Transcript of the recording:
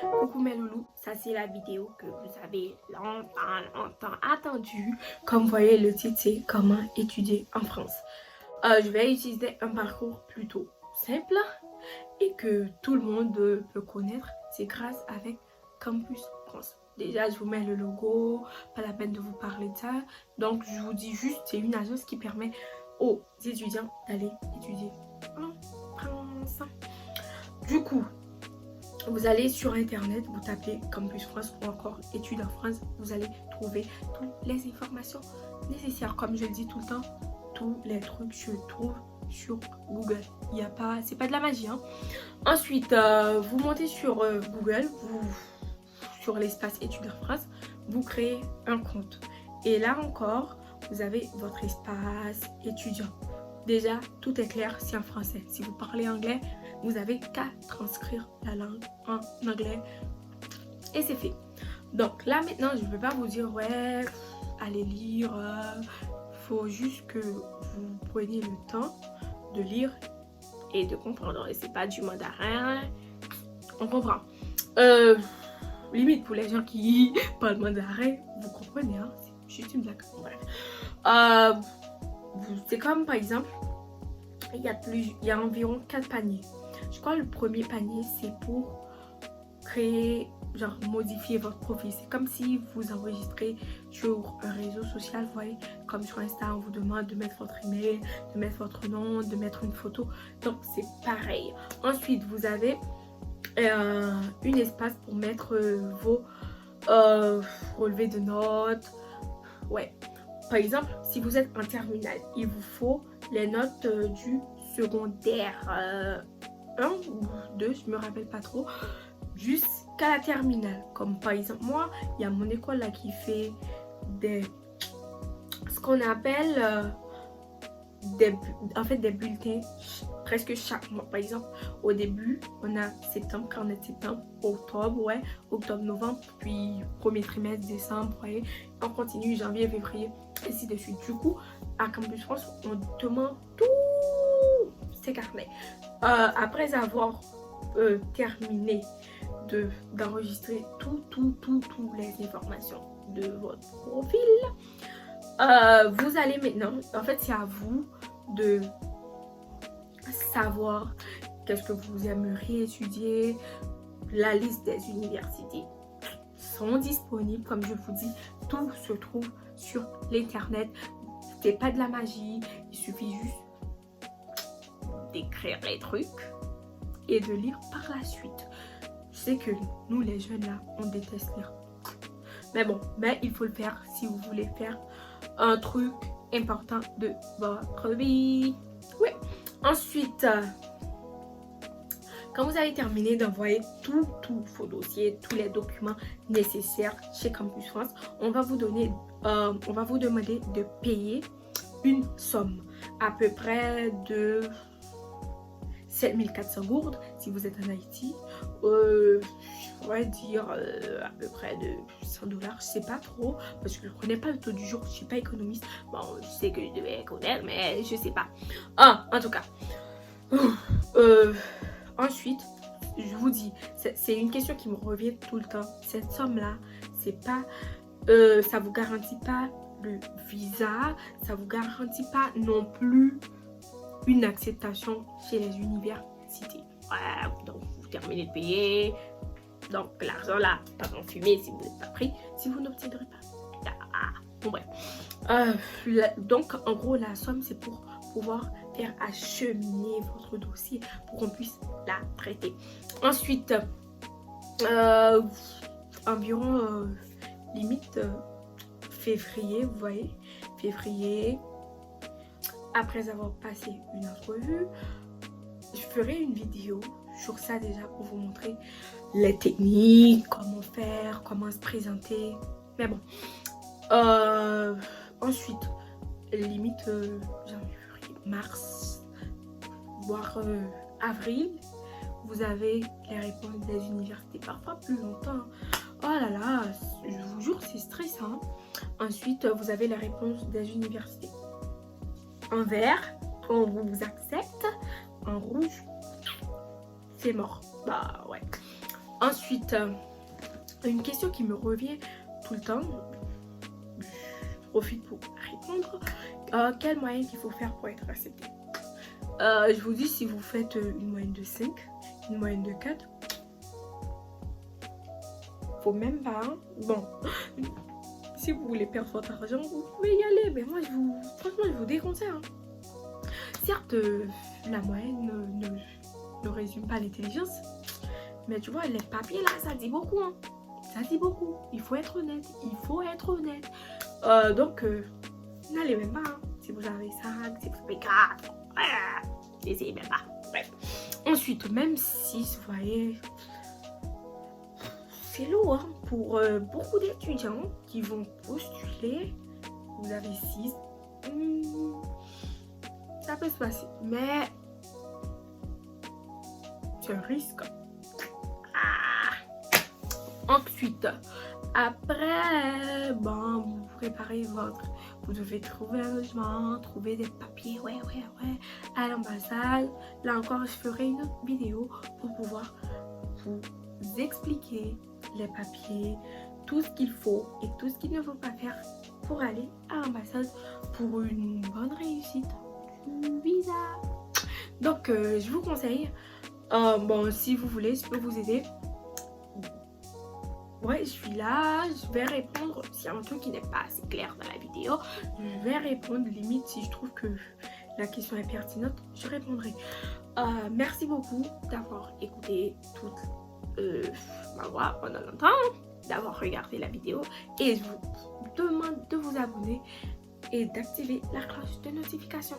Coucou mes loulous, ça c'est la vidéo que vous avez longtemps attendue. Comme vous voyez, le titre c'est comment étudier en France. Je vais utiliser un parcours plutôt simple et que tout le monde peut connaître. C'est grâce avec Campus France. Déjà, je vous mets le logo, pas la peine de vous parler de ça. Donc, je vous dis juste, c'est une agence qui permet aux étudiants d'aller étudier en France. Du coup, vous allez sur internet, vous tapez Campus France ou encore études en France, vous allez trouver toutes les informations nécessaires. Comme je le dis tout le temps, tous les trucs se trouvent sur Google. Il y a pas, c'est pas de la magie, hein. Ensuite, vous montez sur Google, sur l'espace études en France, vous créez un compte. Et là encore, vous avez votre espace étudiant. Déjà, tout est clair, c'est en français. Si vous parlez anglais, vous avez qu'à transcrire la langue en anglais et c'est fait. Donc là maintenant, je ne vais pas vous dire ouais, allez lire. Faut juste que vous preniez le temps de lire et de comprendre. Et c'est pas du mandarin, on comprend. Limite pour les gens qui parlent mandarin, vous comprenez, hein? C'est juste une blague. Bref. C'est comme par exemple, il y a environ 4 paniers. Je crois que le premier panier c'est pour créer, genre modifier votre profil. C'est comme si vous enregistrez sur un réseau social, vous voyez, comme sur Insta, on vous demande de mettre votre email, de mettre votre nom, de mettre une photo. Donc c'est pareil. Ensuite, vous avez un espace pour mettre vos relevés de notes. Ouais. Par exemple, si vous êtes en terminale, il vous faut les notes du secondaire 1 ou 2, je me rappelle pas trop, jusqu'à la terminale. Comme par exemple, moi, il y a mon école là qui fait ce qu'on appelle des bulletins presque chaque mois. Par exemple, au début, on a septembre, carnet de septembre, octobre, ouais, octobre, novembre, puis premier trimestre, décembre, ouais, on continue janvier, février, ainsi de suite. Du coup, à Campus France, on demande tous ces carnets. Après avoir terminé d'enregistrer toutes les informations de votre profil, vous allez maintenant, en fait c'est à vous de savoir qu'est-ce que vous aimeriez étudier. La liste des universités sont disponibles, comme je vous dis, tout se trouve sur l'internet. C'est pas de la magie, il suffit juste d'écrire les trucs et de lire par la suite. Je sais que nous les jeunes là, on déteste lire. Mais bon, mais il faut le faire si vous voulez faire un truc important de votre vie. Oui. Ensuite, quand vous avez terminé d'envoyer tous vos dossiers, tous les documents nécessaires chez Campus France, on va vous demander de payer une somme à peu près de 7400 gourdes si vous êtes en Haïti. Je pourrais dire à peu près de 100 $, je sais pas trop parce que je connais pas le taux du jour, je suis pas économiste. Bon, je sais que je devais connaître, mais je sais pas. En tout cas, ensuite, je vous dis, c'est une question qui me revient tout le temps. Cette somme là, c'est pas, ça vous garantit pas le visa, ça vous garantit pas non plus une acceptation chez les universités. Voilà, donc vous terminez de payer. Donc l'argent là, pas en fumée si vous n'êtes pas pris, si vous n'obtiendrez pas. Bon bref. Donc en gros la somme c'est pour pouvoir faire acheminer votre dossier pour qu'on puisse la traiter. Ensuite, environ limite février, vous voyez, février, après avoir passé une entrevue, je ferai une vidéo sur ça déjà pour vous montrer les techniques, comment faire, comment se présenter. Mais bon, ensuite, limite janvier, février, mars, voire avril, vous avez les réponses des universités, parfois plus longtemps. Oh là là, je vous jure, c'est stressant. Ensuite, vous avez les réponses des universités. En vert, on vous accepte. En rouge, c'est mort. Bah ouais. Ensuite, une question qui me revient tout le temps. Je profite pour répondre. Quelle moyenne il faut faire pour être accepté? Je vous dis, si vous faites une moyenne de 5, une moyenne de 4, faut même pas. Hein? Bon, si vous voulez perdre votre argent, vous pouvez y aller. Mais moi, franchement, je vous déconseille. Hein. Certes, la moyenne ne résume pas l'intelligence. Mais tu vois, les papiers là, ça dit beaucoup. Hein. Ça dit beaucoup. Il faut être honnête. Il faut être honnête. Donc, n'allez même pas. Hein. Si vous avez 5, si vous avez 4, n'essayez même pas. Bref. Ensuite, même si, vous voyez, c'est lourd hein, pour beaucoup d'étudiants qui vont postuler. Vous avez 6. Ça peut se passer. Mais c'est un risque. Ensuite, après, bon, vous préparez vous devez trouver un logement, trouver des papiers, ouais, à l'ambassade. Là encore, je ferai une autre vidéo pour pouvoir vous expliquer les papiers, tout ce qu'il faut et tout ce qu'il ne faut pas faire pour aller à l'ambassade pour une bonne réussite du visa. Donc, je vous conseille, bon, si vous voulez, je peux vous aider. Ouais, je suis là, je vais répondre. S'il y a un truc qui n'est pas assez clair dans la vidéo, je vais répondre. Limite, si je trouve que la question est pertinente, je répondrai. Merci beaucoup d'avoir écouté toute ma voix pendant longtemps, d'avoir regardé la vidéo. Et je vous demande de vous abonner et d'activer la cloche de notification.